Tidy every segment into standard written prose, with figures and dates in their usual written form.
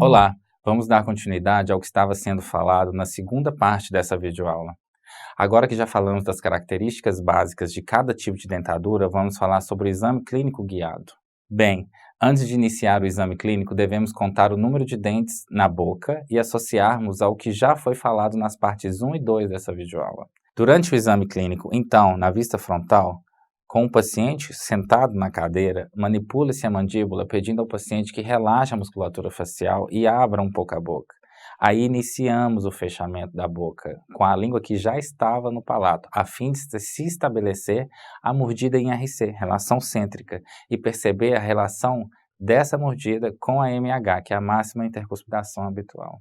Olá, vamos dar continuidade ao que estava sendo falado na segunda parte dessa videoaula. Agora que já falamos das características básicas de cada tipo de dentadura, vamos falar sobre o exame clínico guiado. Bem, antes de iniciar o exame clínico, devemos contar o número de dentes na boca e associarmos ao que já foi falado nas partes 1 e 2 dessa videoaula. Durante o exame clínico, então, na vista frontal, com o paciente sentado na cadeira, manipula-se a mandíbula pedindo ao paciente que relaxe a musculatura facial e abra um pouco a boca. Aí iniciamos o fechamento da boca, com a língua que já estava no palato, a fim de se estabelecer a mordida em RC, relação cêntrica, e perceber a relação dessa mordida com a MH, que é a máxima intercuspidação habitual.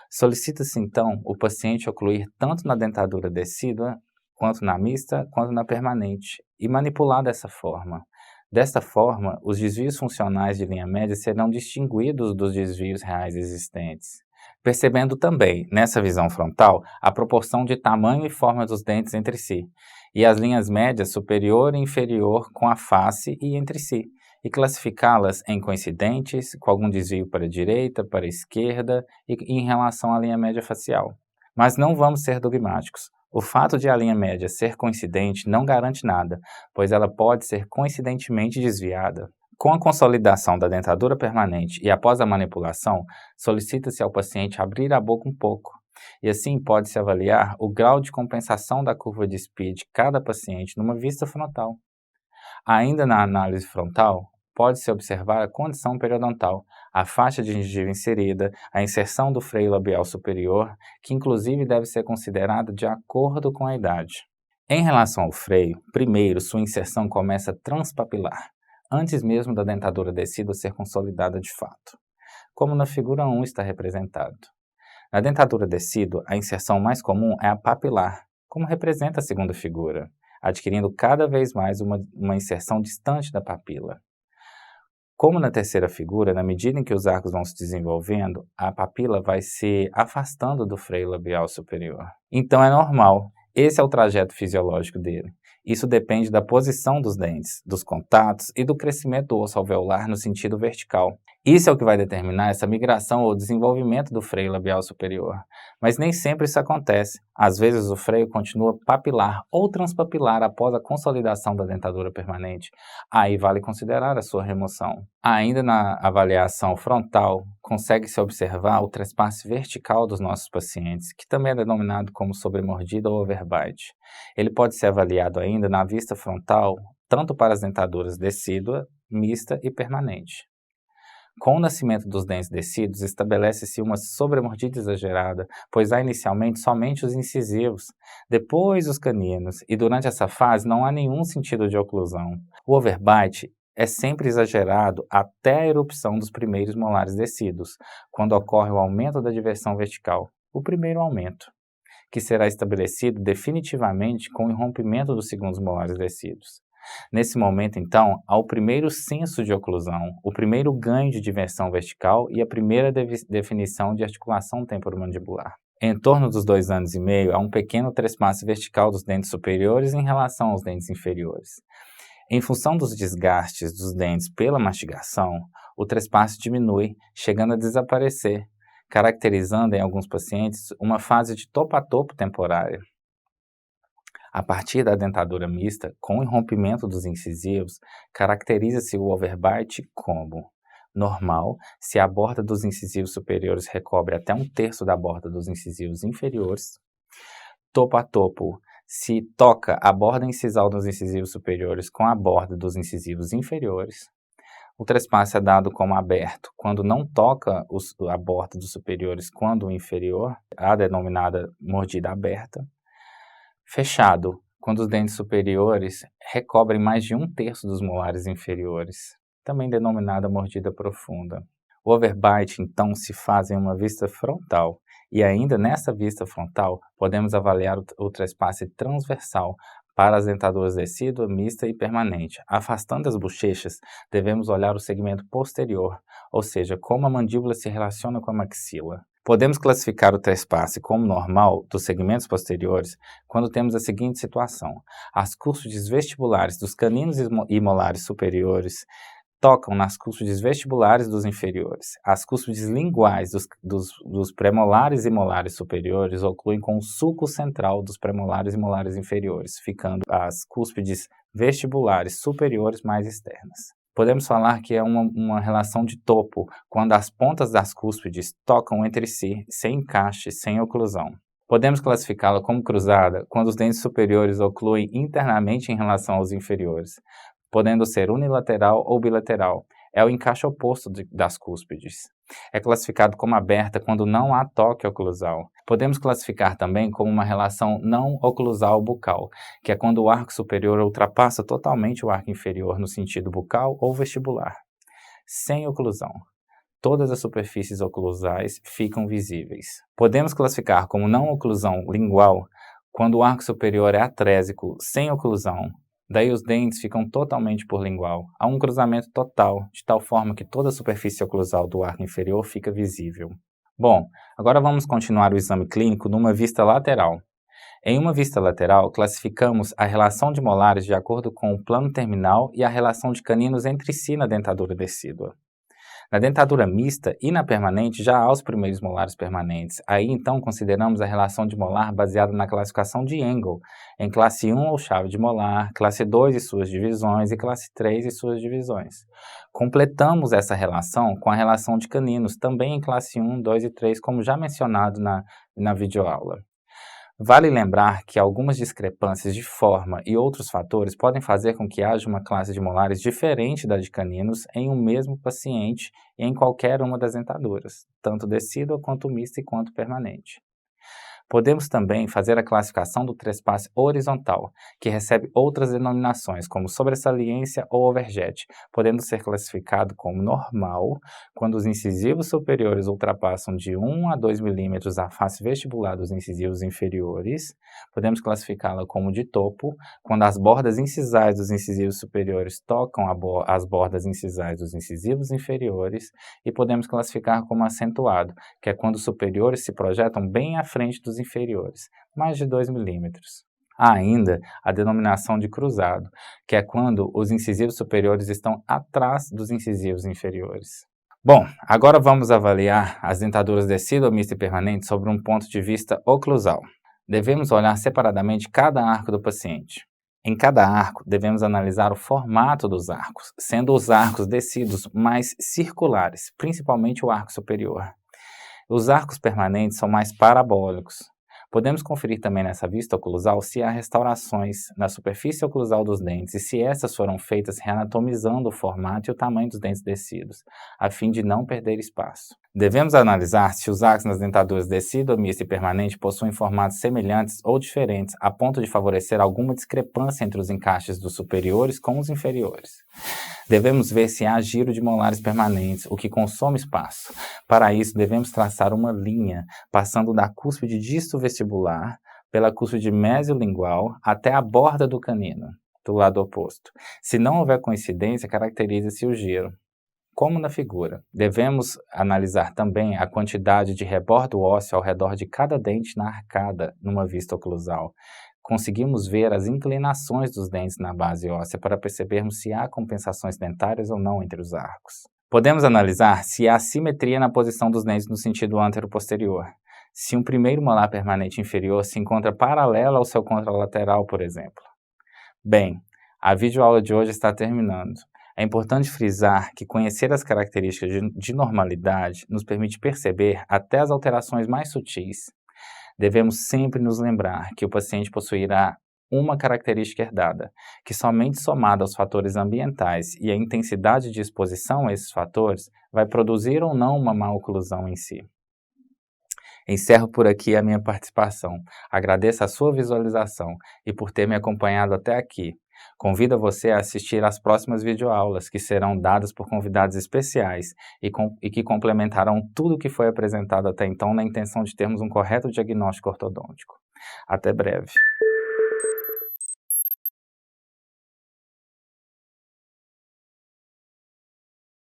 Solicita-se então o paciente ocluir tanto na dentadura decídua, quanto na mista, quanto na permanente, e manipular dessa forma. Desta forma, os desvios funcionais de linha média serão distinguidos dos desvios reais existentes. Percebendo também, nessa visão frontal, a proporção de tamanho e forma dos dentes entre si, e as linhas médias superior e inferior com a face e entre si, e classificá-las em coincidentes, com algum desvio para a direita, para a esquerda e em relação à linha média facial. Mas não vamos ser dogmáticos. O fato de a linha média ser coincidente não garante nada, pois ela pode ser coincidentemente desviada. Com a consolidação da dentadura permanente e após a manipulação, solicita-se ao paciente abrir a boca um pouco, e assim pode-se avaliar o grau de compensação da curva de Spee de cada paciente numa vista frontal. Ainda na análise frontal, pode-se observar a condição periodontal, a faixa de gengiva inserida, a inserção do freio labial superior, que inclusive deve ser considerada de acordo com a idade. Em relação ao freio, primeiro sua inserção começa transpapilar, antes mesmo da dentadura decídua ser consolidada de fato, como na figura 1 está representado. Na dentadura decídua, a inserção mais comum é a papilar, como representa a segunda figura, adquirindo cada vez mais uma inserção distante da papila. Como na terceira figura, na medida em que os arcos vão se desenvolvendo, a papila vai se afastando do freio labial superior. Então é normal, esse é o trajeto fisiológico dele. Isso depende da posição dos dentes, dos contatos e do crescimento do osso alveolar no sentido vertical. Isso é o que vai determinar essa migração ou desenvolvimento do freio labial superior. Mas nem sempre isso acontece. Às vezes o freio continua papilar ou transpapilar após a consolidação da dentadura permanente. Aí vale considerar a sua remoção. Ainda na avaliação frontal, consegue-se observar o trespasse vertical dos nossos pacientes, que também é denominado como sobremordida ou overbite. Ele pode ser avaliado ainda na vista frontal, tanto para as dentaduras decídua, mista e permanente. Com o nascimento dos dentes decíduos, estabelece-se uma sobremordida exagerada, pois há inicialmente somente os incisivos, depois os caninos, e durante essa fase não há nenhum sentido de oclusão. O overbite é sempre exagerado até a erupção dos primeiros molares decíduos, quando ocorre o aumento da diversão vertical, o primeiro aumento, que será estabelecido definitivamente com o irrompimento dos segundos molares decíduos. Nesse momento, então, há o primeiro senso de oclusão, o primeiro ganho de diversão vertical e a primeira definição de articulação temporomandibular. Em torno dos 2 anos e meio, há um pequeno trespasse vertical dos dentes superiores em relação aos dentes inferiores. Em função dos desgastes dos dentes pela mastigação, o trespasse diminui, chegando a desaparecer, caracterizando em alguns pacientes uma fase de topo a topo temporária. A partir da dentadura mista, com o irrompimento dos incisivos, caracteriza-se o overbite como normal, se a borda dos incisivos superiores recobre até 1/3 da borda dos incisivos inferiores. Topo a topo, se toca a borda incisal dos incisivos superiores com a borda dos incisivos inferiores. O trespasse é dado como aberto quando não toca a borda dos superiores quando o inferior, a denominada mordida aberta. Fechado, quando os dentes superiores recobrem mais de 1/3 dos molares inferiores, também denominada mordida profunda. O overbite, então, se faz em uma vista frontal, e ainda nessa vista frontal, podemos avaliar o trespasse transversal para as dentaduras decídua, mista e permanente. Afastando as bochechas, devemos olhar o segmento posterior, ou seja, como a mandíbula se relaciona com a maxila. Podemos classificar o trespasse como normal dos segmentos posteriores quando temos a seguinte situação: as cúspides vestibulares dos caninos e molares superiores tocam nas cúspides vestibulares dos inferiores. As cúspides linguais dos premolares e molares superiores ocluem com o sulco central dos premolares e molares inferiores, ficando as cúspides vestibulares superiores mais externas. Podemos falar que é uma relação de topo, quando as pontas das cúspides tocam entre si, sem encaixe, sem oclusão. Podemos classificá-la como cruzada quando os dentes superiores ocluem internamente em relação aos inferiores, podendo ser unilateral ou bilateral. É o encaixe oposto das cúspides. É classificado como aberta quando não há toque oclusal. Podemos classificar também como uma relação não oclusal bucal, que é quando o arco superior ultrapassa totalmente o arco inferior no sentido bucal ou vestibular. Sem oclusão. Todas as superfícies oclusais ficam visíveis. Podemos classificar como não oclusão lingual quando o arco superior é atrésico, sem oclusão. Daí os dentes ficam totalmente por lingual. Há um cruzamento total, de tal forma que toda a superfície oclusal do arco inferior fica visível. Bom, agora vamos continuar o exame clínico numa vista lateral. Em uma vista lateral, classificamos a relação de molares de acordo com o plano terminal e a relação de caninos entre si na dentadura decídua. Na dentadura mista e na permanente já há os primeiros molares permanentes. Aí então consideramos a relação de molar baseada na classificação de Engel, em classe 1 ou chave de molar, classe 2 e suas divisões e classe 3 e suas divisões. Completamos essa relação com a relação de caninos, também em classe 1, 2 e 3, como já mencionado na videoaula. Vale lembrar que algumas discrepâncias de forma e outros fatores podem fazer com que haja uma classe de molares diferente da de caninos em um mesmo paciente e em qualquer uma das dentaduras, tanto decídua quanto mista e quanto permanente. Podemos também fazer a classificação do trespasse horizontal, que recebe outras denominações, como sobresaliência ou overjet, podendo ser classificado como normal, quando os incisivos superiores ultrapassam de 1 a 2 milímetros a face vestibular dos incisivos inferiores. Podemos classificá-la como de topo, quando as bordas incisais dos incisivos superiores tocam as bordas incisais dos incisivos inferiores. E podemos classificar como acentuado, que é quando os superiores se projetam bem à frente dos inferiores, mais de 2 milímetros. Há ainda a denominação de cruzado, que é quando os incisivos superiores estão atrás dos incisivos inferiores. Bom, agora vamos avaliar as dentaduras decídua, mista e permanente sobre um ponto de vista oclusal. Devemos olhar separadamente cada arco do paciente. Em cada arco, devemos analisar o formato dos arcos, sendo os arcos decíduos mais circulares, principalmente o arco superior. Os arcos permanentes são mais parabólicos. Podemos conferir também nessa vista oclusal se há restaurações na superfície oclusal dos dentes e se essas foram feitas reanatomizando o formato e o tamanho dos dentes decíduos, a fim de não perder espaço. Devemos analisar se os arcos nas dentaduras decídua, mista e permanente possuem formatos semelhantes ou diferentes, a ponto de favorecer alguma discrepância entre os encaixes dos superiores com os inferiores. Devemos ver se há giro de molares permanentes, o que consome espaço. Para isso, devemos traçar uma linha, passando da cúspide disto-vestibular, pela cúspide mesiolingual, até a borda do canino, do lado oposto. Se não houver coincidência, caracteriza-se o giro. Como na figura, devemos analisar também a quantidade de rebordo ósseo ao redor de cada dente na arcada, numa vista oclusal. Conseguimos ver as inclinações dos dentes na base óssea para percebermos se há compensações dentárias ou não entre os arcos. Podemos analisar se há simetria na posição dos dentes no sentido antero-posterior. Se um primeiro molar permanente inferior se encontra paralelo ao seu contralateral, por exemplo. Bem, a videoaula de hoje está terminando. É importante frisar que conhecer as características de normalidade nos permite perceber até as alterações mais sutis. Devemos sempre nos lembrar que o paciente possuirá uma característica herdada, que somente somada aos fatores ambientais e a intensidade de exposição a esses fatores vai produzir ou não uma má oclusão em si. Encerro por aqui a minha participação. Agradeço a sua visualização e por ter me acompanhado até aqui. Convido você a assistir às próximas videoaulas, que serão dadas por convidados especiais e que complementarão tudo o que foi apresentado até então na intenção de termos um correto diagnóstico ortodôntico. Até breve.